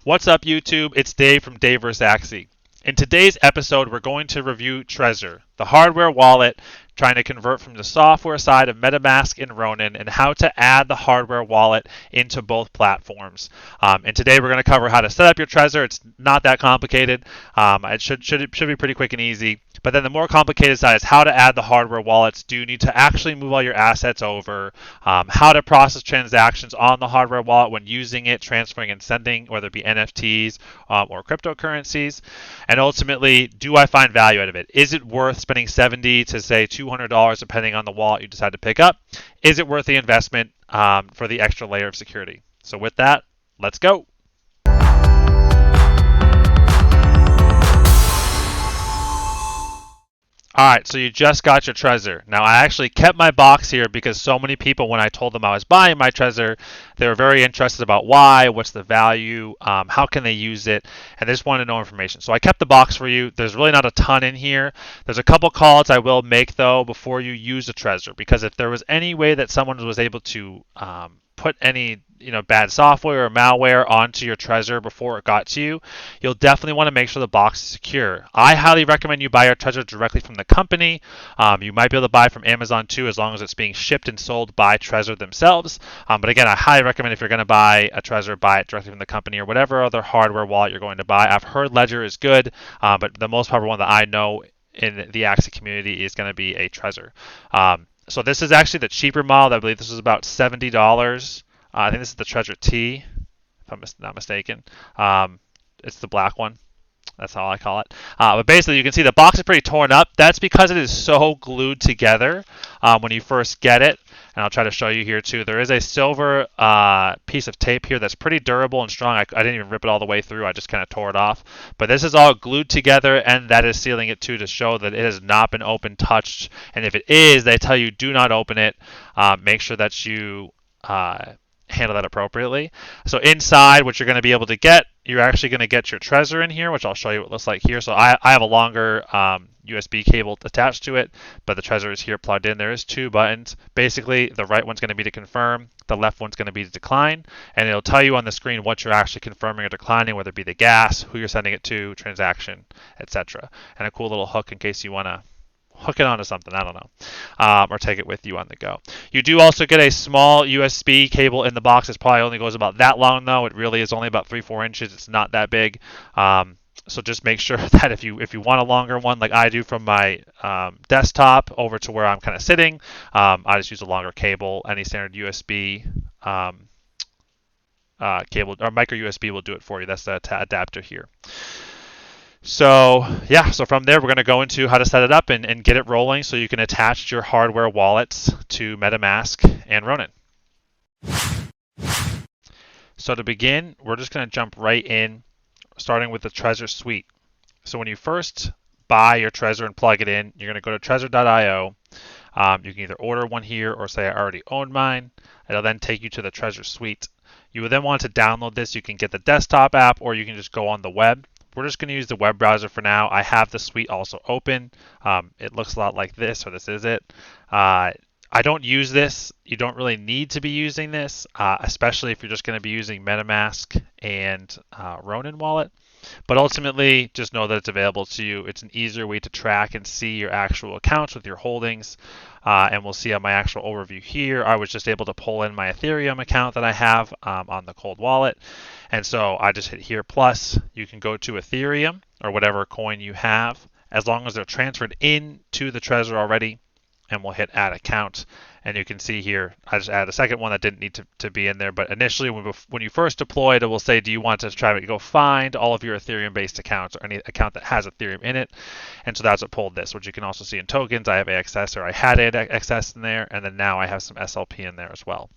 What's up, YouTube? It's Dave from Dave vs. Axie. In today's episode, we're going to review Trezor, the hardware wallet, trying to convert from the software side of MetaMask and Ronin, and how to add the hardware wallet into both platforms. And today, we're going to cover how to set up your Trezor. It's not that complicated. It should be pretty quick and easy. But then the more complicated side is how to add the hardware wallets. Do you need to actually move all your assets over? How to process transactions on the hardware wallet when using it, transferring and sending, whether it be NFTs or cryptocurrencies. And ultimately, do I find value out of it? Is it worth spending $70 to say $200 depending on the wallet you decide to pick up? Is it worth the investment for the extra layer of security? So with that, let's go. Alright, so you just got your Trezor. Now, I actually kept my box here because so many people, when I told them I was buying my Trezor, they were very interested about why, what's the value, how can they use it, and they just wanted to know information. So I kept the box for you. There's really not a ton in here. There's a couple calls I will make, though, before you use a Trezor, because if there was any way that someone was able to put any bad software or malware onto your Trezor before it got to you, you'll definitely want to make sure the box is secure. I highly recommend you buy your Trezor directly from the company. You might be able to buy from Amazon too, as long as it's being shipped and sold by Trezor themselves. But again, I highly recommend if you're going to buy a Trezor, buy it directly from the company or whatever other hardware wallet you're going to buy. I've heard Ledger is good, but the most popular one that I know in the Axie community is going to be a Trezor. So this is actually the cheaper model. I believe this is about $70. I think this is the Trezor T, if I'm not mistaken. It's the black one. That's how I call it. But basically, you can see the box is pretty torn up. That's because it is so glued together when you first get it. And I'll try to show you here too. There is a silver piece of tape here that's pretty durable and strong. I didn't even rip it all the way through. I just kind of tore it off. But this is all glued together, and that is sealing it too to show that it has not been open, touched. And if it is, they tell you do not open it. Make sure that you handle that appropriately. So inside, what you're going to be able to get, you're actually going to get your Trezor in here, which I'll show you what it looks like here. So I have a longer USB cable attached to it, but the Trezor is here plugged in. There is two buttons. Basically, the right one's going to be to confirm, the left one's going to be to decline, and it'll tell you on the screen what you're actually confirming or declining, whether it be the gas, who you're sending it to, transaction, etc. And a cool little hook in case you want to hook it onto something, I don't know, or take it with you on the go. You do also get a small USB cable in the box. It probably only goes about that long, though. It really is only about 3-4 inches. It's not that big. So just make sure that if you want a longer one, like I do from my desktop over to where I'm kind of sitting, I just use a longer cable. Any standard USB cable or micro USB will do it for you. That's the adapter here. So yeah, so from there we're going to go into how to set it up and get it rolling so you can attach your hardware wallets to MetaMask and Ronin. So to begin, we're just going to jump right in, starting with the Trezor suite. So when you first buy your Trezor and plug it in, you're going to go to trezor.io. You can either order one here or say I already own mine. It'll then take you to the Trezor suite. You will then want to download this. You can get the desktop app or you can just go on the web. We're just going to use the web browser for now. I have the suite also open. It looks a lot like this, or this is it. I don't use this. You don't really need to be using this, especially if you're just going to be using MetaMask and Ronin wallet. But ultimately, just know that it's available to you. It's an easier way to track and see your actual accounts with your holdings. And we'll see on my actual overview here, I was just able to pull in my Ethereum account that I have on the cold wallet. And so I just hit here plus. You can go to Ethereum or whatever coin you have, as long as they're transferred into the Trezor already. And we'll hit add account. And you can see here, I just added a second one that didn't need to be in there. But initially, when you first deploy it, it will say, do you want to try to go find all of your Ethereum-based accounts or any account that has Ethereum in it? And so that's what pulled this, which you can also see in tokens. I have AXS, or I had AXS in there, and then now I have some SLP in there as well.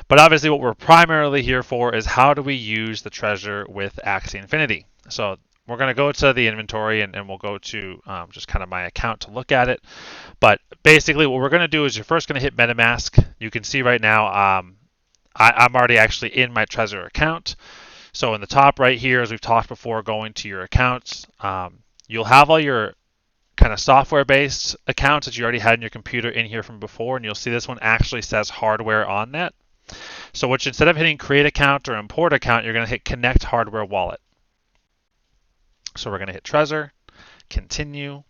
But obviously, what we're primarily here for is how do we use the Trezor with Axie Infinity? So we're going to go to the inventory and we'll go to just kind of my account to look at it. But basically what we're going to do is you're first going to hit MetaMask. You can see right now I'm already actually in my Trezor account. So in the top right here, as we've talked before, going to your accounts, you'll have all your kind of software-based accounts that you already had in your computer in here from before, and you'll see this one actually says hardware on that. So which instead of hitting create account or import account, you're going to hit connect hardware wallet. So we're going to hit Trezor, continue.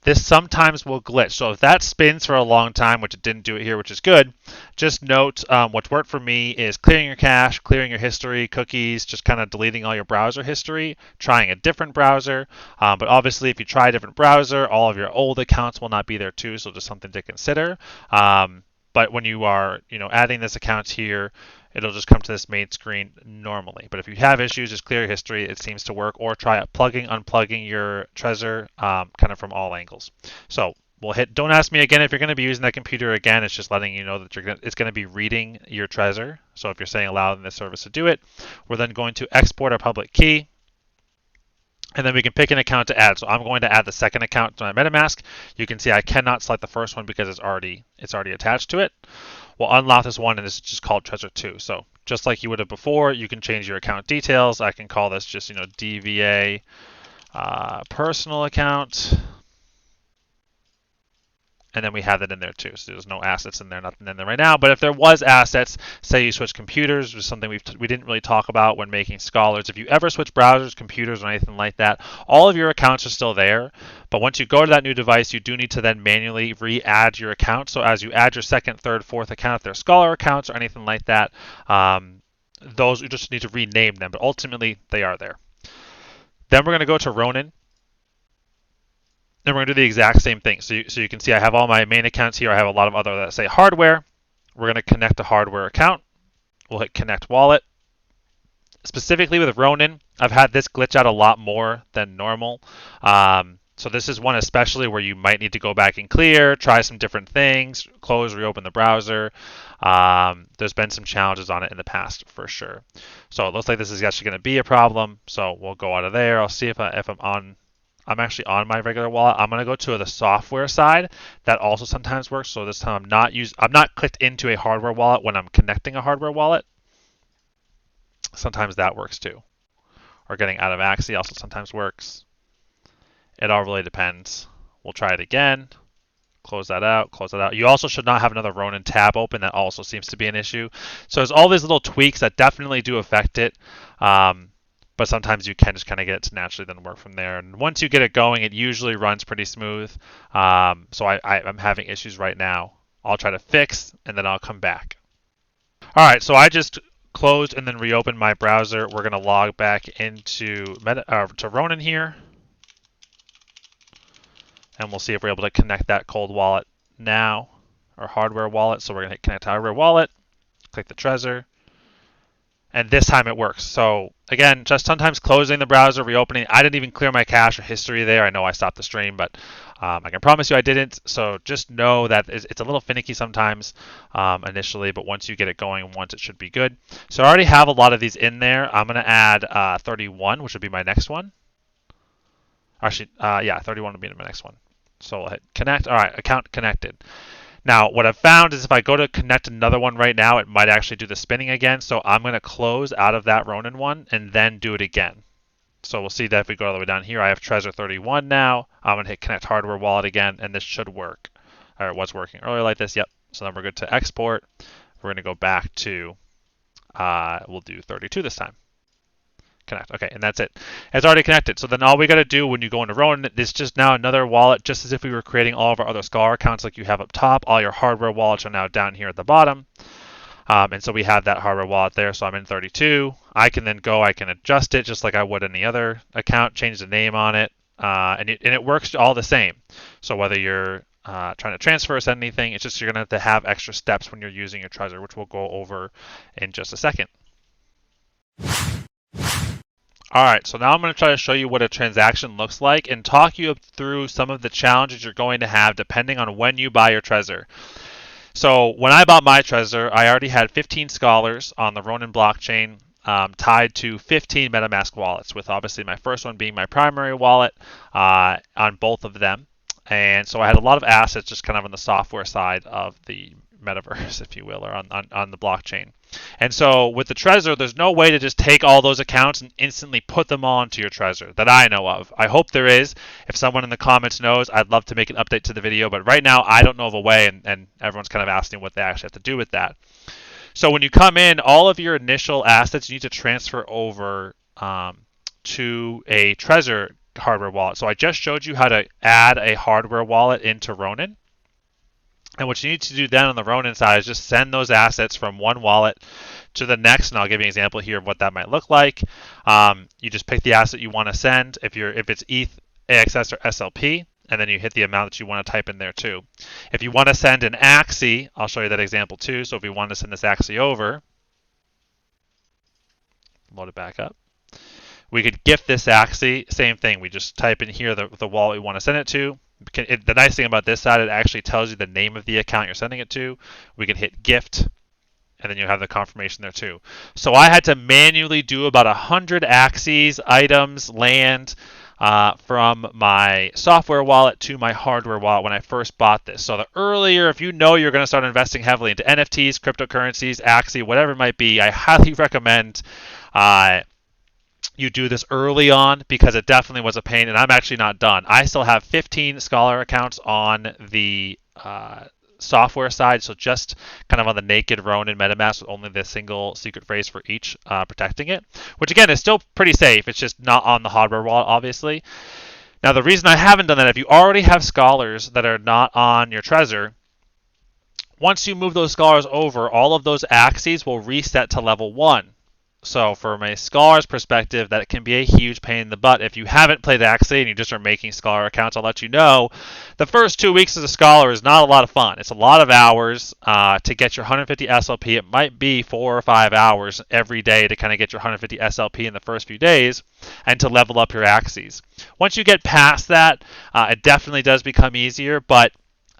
This sometimes will glitch. So if that spins for a long time, which it didn't do it here, which is good, just note what's worked for me is clearing your cache, clearing your history, cookies, just kind of deleting all your browser history, trying a different browser. But obviously, if you try a different browser, all of your old accounts will not be there too, so just something to consider. But when you are, adding this account here, it'll just come to this main screen normally. But if you have issues, just clear your history. It seems to work. Or try plugging, unplugging your Trezor kind of from all angles. So we'll hit, don't ask me again if you're going to be using that computer again. It's just letting you know that it's going to be reading your Trezor. So if you're saying allowing this service to do it, we're then going to export our public key. And then we can pick an account to add. So I'm going to add the second account to my MetaMask. You can see I cannot select the first one because it's already attached to it. We'll unlock this one, and it's just called Trezor 2. So just like you would have before, you can change your account details. I can call this just DVA personal account. And then we have that in there too. So there's no assets in there, nothing in there right now. But if there was assets, say you switch computers, which is something we didn't really talk about when making scholars. If you ever switch browsers, computers, or anything like that, all of your accounts are still there. But once you go to that new device, you do need to then manually re-add your account. So as you add your second, third, fourth account, if they're scholar accounts or anything like that, those you just need to rename them. But ultimately, they are there. Then we're going to go to Ronin. Then we're going to do the exact same thing. So you can see I have all my main accounts here. I have a lot of other that say hardware. We're going to connect a hardware account. We'll hit connect wallet. Specifically with Ronin, I've had this glitch out a lot more than normal. So this is one especially where you might need to go back and clear, try some different things, close, reopen the browser. There's been some challenges on it in the past for sure. So it looks like this is actually going to be a problem. So we'll go out of there. I'll see if I'm actually on my regular wallet. I'm going to go to the software side. That also sometimes works. So this time I'm not clicked into a hardware wallet when I'm connecting a hardware wallet. Sometimes that works too. Or getting out of Axie also sometimes works. It all really depends. We'll try it again. Close that out, close that out. You also should not have another Ronin tab open. That also seems to be an issue. So there's all these little tweaks that definitely do affect it. But sometimes you can just kind of get it to naturally then work from there. And once you get it going, it usually runs pretty smooth. So I'm having issues right now. I'll try to fix, and then I'll come back. All right, so I just closed and then reopened my browser. We're going to log back into to Ronin here. And we'll see if we're able to connect that cold wallet now, or hardware wallet. So we're going to hit connect hardware wallet, click the Trezor. And this time it works. So again, just sometimes closing the browser, reopening. I didn't even clear my cache or history there. I know I stopped the stream, but I can promise you I didn't. So just know that it's a little finicky sometimes initially, but once you get it going, once it should be good. So I already have a lot of these in there. I'm going to add 31, which would be my next one. Actually, yeah, 31 would be my next one. So we'll hit connect. All right, account connected. Now, what I've found is if I go to connect another one right now, it might actually do the spinning again. So I'm going to close out of that Ronin one and then do it again. So we'll see that if we go all the way down here, I have Trezor 31 now. I'm going to hit connect hardware wallet again, and this should work. Or it was working earlier like this. Yep. So then we're good to export. We're going to go back to, we'll do 32 this time. Connect. Okay, and that's it. It's already connected. So then all we got to do when you go into Ronin is just now another wallet, just as if we were creating all of our other Scholar accounts like you have up top. All your hardware wallets are now down here at the bottom. And so we have that hardware wallet there. So I'm in 32. I can then go, I can adjust it just like I would any other account, change the name on it, and it works all the same. So whether you're trying to transfer or send anything, it's just you're going to have extra steps when you're using your Trezor, which we'll go over in just a second. All right, so now I'm going to try to show you what a transaction looks like and talk you through some of the challenges you're going to have depending on when you buy your Trezor. So when I bought my Trezor, I already had 15 scholars on the Ronin blockchain tied to 15 MetaMask wallets, with obviously my first one being my primary wallet on both of them. And so I had a lot of assets just kind of on the software side of the metaverse, if you will, or on the blockchain. And so with the Trezor, there's no way to just take all those accounts and instantly put them onto your Trezor that I know of. I hope there is. If someone in the comments knows, I'd love to make an update to the video. But right now, I don't know of a way, and everyone's kind of asking what they actually have to do with that. So when you come in, all of your initial assets you need to transfer over to a Trezor hardware wallet. So I just showed you how to add a hardware wallet into Ronin. And what you need to do then on the Ronin side is just send those assets from one wallet to the next, and I'll give you an example here of what that might look like. You just pick the asset you want to send. If it's ETH, AXS, or SLP, and then you hit the amount that you want to type in there too. If you want to send an Axie, I'll show you that example too. So if we want to send this Axie over, load it back up. We could gift this Axie, same thing. We just type in here the wallet we want to send it to. The nice thing about this side, it actually tells you the name of the account you're sending it to. We can hit gift, and then you have the confirmation there too. So I had to manually do about 100 Axies, items, land, from my software wallet to my hardware wallet when I first bought this. So the earlier, if you know you're going to start investing heavily into NFTs, cryptocurrencies, Axie, whatever it might be, I highly recommend you do this early on, because it definitely was a pain, and I'm actually not done. I still have 15 Scholar accounts on the software side, so just kind of on the naked Ronin and Metamask with only the single secret phrase for each protecting it, which again is still pretty safe. It's just not on the hardware wallet, obviously. Now the reason I haven't done that, if you already have Scholars that are not on your Trezor, once you move those Scholars over, all of those Axies will reset to level 1. So from a Scholar's perspective, that can be a huge pain in the butt. If you haven't played Axie and you just are making Scholar accounts, I'll let you know, the first 2 weeks as a Scholar is not a lot of fun. It's a lot of hours to get your 150 SLP. It might be 4 or 5 hours every day to kind of get your 150 SLP in the first few days and to level up your Axies. Once you get past that, it definitely does become easier, but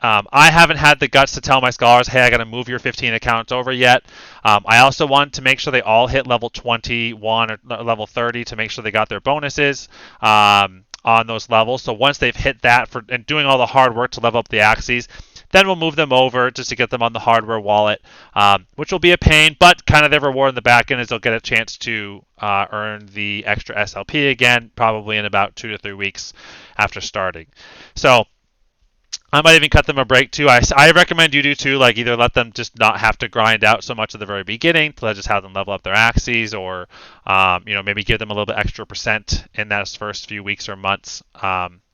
I haven't had the guts to tell my Scholars, hey, I got to move your 15 accounts over yet. I also want to make sure they all hit level 21 or level 30 to make sure they got their bonuses on those levels. So once they've hit that and doing all the hard work to level up the Axies, then we'll move them over just to get them on the hardware wallet, which will be a pain, but kind of their reward in the back end is they'll get a chance to earn the extra SLP again, probably in about 2 to 3 weeks after starting. So I might even cut them a break too. I recommend you do too, like either let them just not have to grind out so much at the very beginning, to just have them level up their Axies, or maybe give them a little bit extra percent in those first few weeks or months,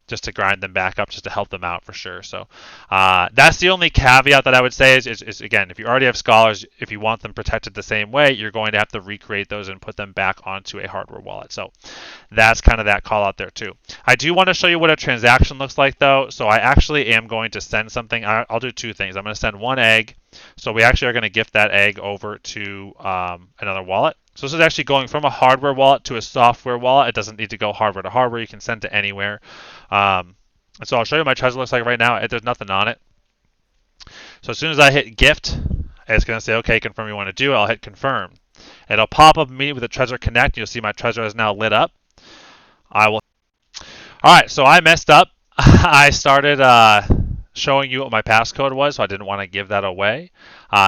just to grind them back up, just to help them out for sure. So that's the only caveat that I would say is again, if you already have Scholars, if you want them protected the same way, you're going to have to recreate those and put them back onto a hardware wallet. So that's kind of that call out there too. I do want to show you what a transaction looks like though. So I actually am going to send something. I'll do 2 things. I'm going to send 1 egg. So we actually are going to gift that egg over to another wallet. So this is actually going from a hardware wallet to a software wallet. It doesn't need to go hardware to hardware. You can send to anywhere. And so I'll show you what my Trezor looks like right now. There's nothing on it. So as soon as I hit gift, it's going to say, okay, confirm you want to do it. I'll hit confirm. It'll pop up immediately with the Trezor Connect. You'll see my Trezor is now lit up. All right, so I messed up. I started showing you what my passcode was, so I didn't want to give that away.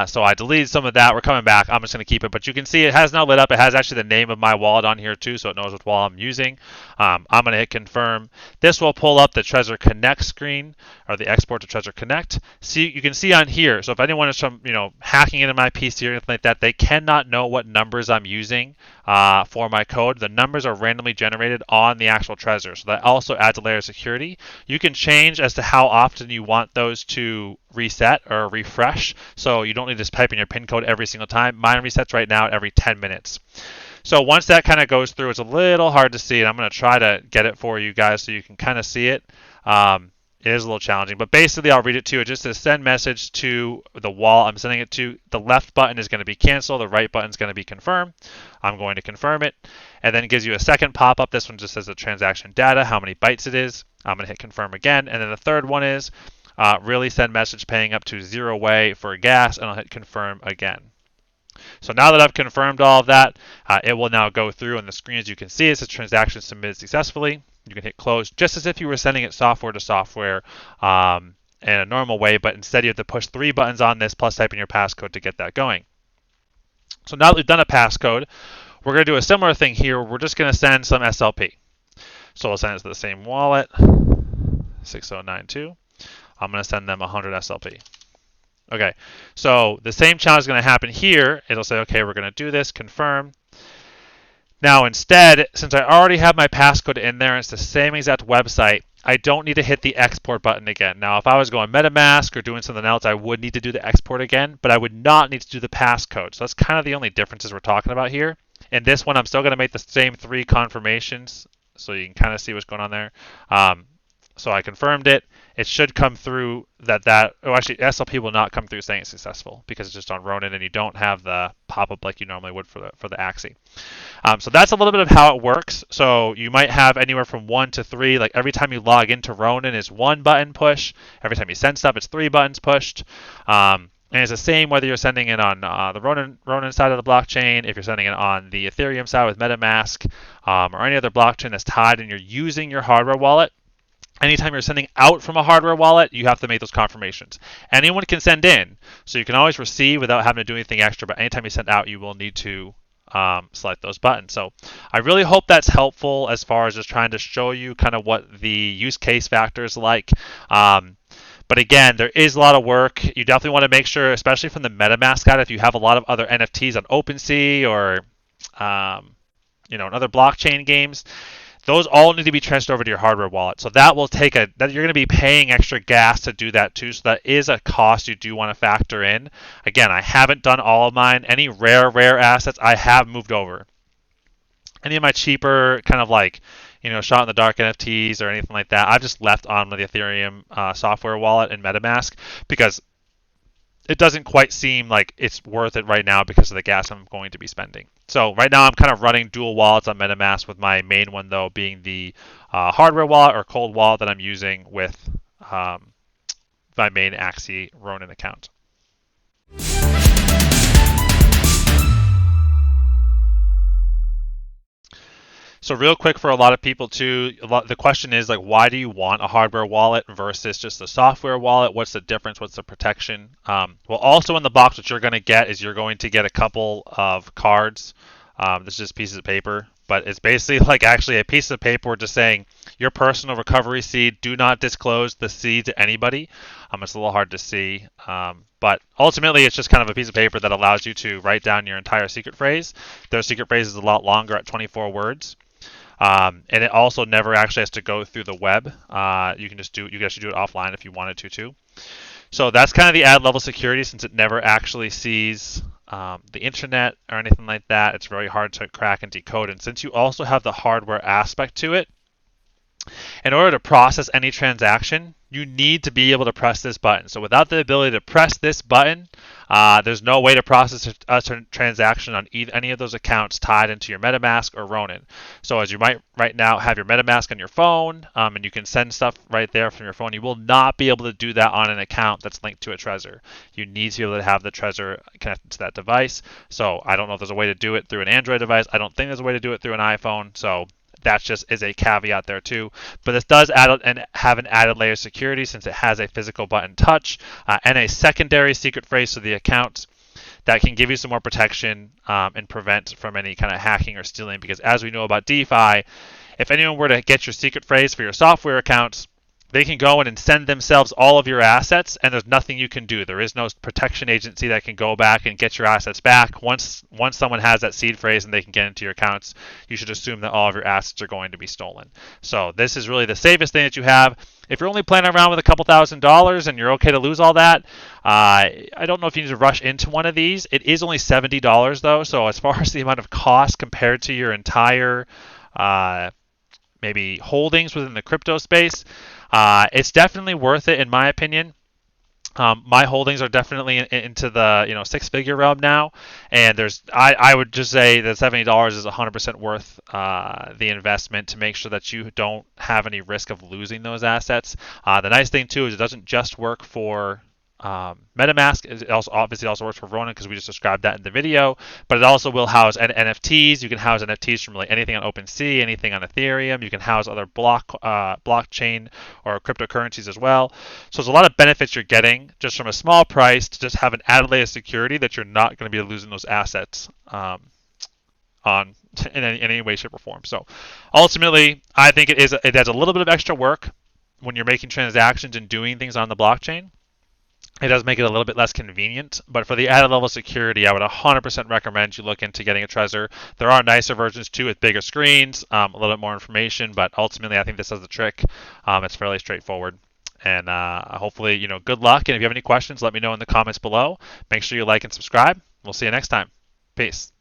So I deleted some of that. We're coming back. I'm just going to keep it. But you can see it has now lit up. It has actually the name of my wallet on here too, so it knows which wallet I'm using. I'm going to hit confirm. This will pull up the Trezor Connect screen, or the export to Trezor Connect. See, you can see on here. So if anyone is hacking into my PC or anything like that, they cannot know what numbers I'm using for my code. The numbers are randomly generated on the actual Trezor, so that also adds a layer of security. You can change as to how often you want those to reset or refresh, so you don't need to type in your PIN code every single time. Mine resets right now every 10 minutes. So once that kind of goes through, it's a little hard to see, and I'm going to try to get it for you guys so you can kind of see it. It is a little challenging, but basically I'll read it to you. It just says send message to the wall I'm sending it to. The left button is going to be cancel. The right button is going to be confirm. I'm going to confirm it, and then it gives you a second pop-up. This one just says the transaction data, how many bytes it is. I'm going to hit confirm again, and then the third one is really send message paying up to 0 way for gas, and I'll hit confirm again. So now that I've confirmed all of that, it will now go through, and the screen, as you can see, it says transaction submitted successfully. You can hit close just as if you were sending it software to software in a normal way, but instead you have to push 3 buttons on this plus type in your passcode to get that going. So now that we've done a passcode, we're going to do a similar thing here. We're just going to send some SLP. So we'll send it to the same wallet, 6092. I'm going to send them 100 SLP. Okay, so the same challenge is going to happen here. It'll say, okay, we're going to do this, confirm. Now instead, since I already have my passcode in there, and it's the same exact website, I don't need to hit the export button again. Now, if I was going MetaMask or doing something else, I would need to do the export again, but I would not need to do the passcode. So that's kind of the only differences we're talking about here. In this one, I'm still going to make the same 3 confirmations, so you can kind of see what's going on there. So I confirmed it. It should come through oh, actually, SLP will not come through saying it's successful because it's just on Ronin and you don't have the pop-up like you normally would for the Axie. So that's a little bit of how it works. So you might have anywhere from 1 to 3. Like every time you log into Ronin is 1 button push. Every time you send stuff, it's 3 buttons pushed. And it's the same whether you're sending it on the Ronin side of the blockchain, if you're sending it on the Ethereum side with MetaMask, or any other blockchain that's tied and you're using your hardware wallet. Anytime you're sending out from a hardware wallet, you have to make those confirmations. Anyone can send in, so you can always receive without having to do anything extra, but anytime you send out, you will need to select those buttons. So I really hope that's helpful as far as just trying to show you kind of what the use case factor is like. But again, there is a lot of work. You definitely want to make sure, especially from the MetaMask side, if you have a lot of other NFTs on OpenSea or in other blockchain games, those all need to be transferred over to your hardware wallet. So that will take that you're going to be paying extra gas to do that too. So that is a cost you do want to factor in. Again, I haven't done all of mine. Any rare assets I have moved over. Any of my cheaper kind of like shot in the dark NFTs or anything like that, I've just left on the Ethereum software wallet and MetaMask because it doesn't quite seem like it's worth it right now because of the gas I'm going to be spending. So right now I'm kind of running dual wallets on MetaMask, with my main one though being the hardware wallet or cold wallet that I'm using with my main Axie Ronin account. So real quick for a lot of people too, the question is like, why do you want a hardware wallet versus just a software wallet? What's the difference? What's the protection? Well, also in the box, what you're going to get is you're going to get a couple of cards. This is just pieces of paper, but it's basically like actually a piece of paper just saying your personal recovery seed. Do not disclose the seed to anybody. It's a little hard to see, but ultimately it's just kind of a piece of paper that allows you to write down your entire secret phrase. Their secret phrase is a lot longer at 24 words. And it also never actually has to go through the web. You can do it offline if you wanted to too. So that's kind of the added level security, since it never actually sees the internet or anything like that. It's very hard to crack and decode. And since you also have the hardware aspect to it, in order to process any transaction, you need to be able to press this button. So without the ability to press this button, there's no way to process a transaction on any of those accounts tied into your MetaMask or Ronin. So as you might right now have your MetaMask on your phone, and you can send stuff right there from your phone, you will not be able to do that on an account that's linked to a Trezor. You need to be able to have the Trezor connected to that device. So I don't know if there's a way to do it through an Android device. I don't think there's a way to do it through an iPhone. So that just is a caveat there too. But this does add and have an added layer of security, since it has a physical button touch and a secondary secret phrase to the account that can give you some more protection and prevent from any kind of hacking or stealing. Because as we know about DeFi, if anyone were to get your secret phrase for your software accounts, they can go in and send themselves all of your assets, and there's nothing you can do. There is no protection agency that can go back and get your assets back. Once someone has that seed phrase and they can get into your accounts, you should assume that all of your assets are going to be stolen. So this is really the safest thing that you have. If you're only playing around with a couple $1,000s and you're okay to lose all that, I don't know if you need to rush into one of these. It is only $70 though, so as far as the amount of cost compared to your entire maybe holdings within the crypto space, it's definitely worth it in my opinion. My holdings are definitely into the 6-figure realm now, and I would just say that $70 is 100% worth the investment to make sure that you don't have any risk of losing those assets. The nice thing too is it doesn't just work for MetaMask. It obviously also works for Ronin because we just described that in the video, but it also will house NFTs. You can house NFTs from really anything on OpenSea, anything on Ethereum. You can house other blockchain or cryptocurrencies as well. So there's a lot of benefits you're getting just from a small price to just have an added layer of security that you're not going to be losing those assets in any way, shape, or form. So ultimately, I think it has a little bit of extra work when you're making transactions and doing things on the blockchain. It does make it a little bit less convenient, but for the added level of security, I would 100% recommend you look into getting a Trezor. There are nicer versions too with bigger screens, a little bit more information, but ultimately I think this does the trick. It's fairly straightforward. And hopefully, good luck. And if you have any questions, let me know in the comments below. Make sure you like and subscribe. We'll see you next time. Peace.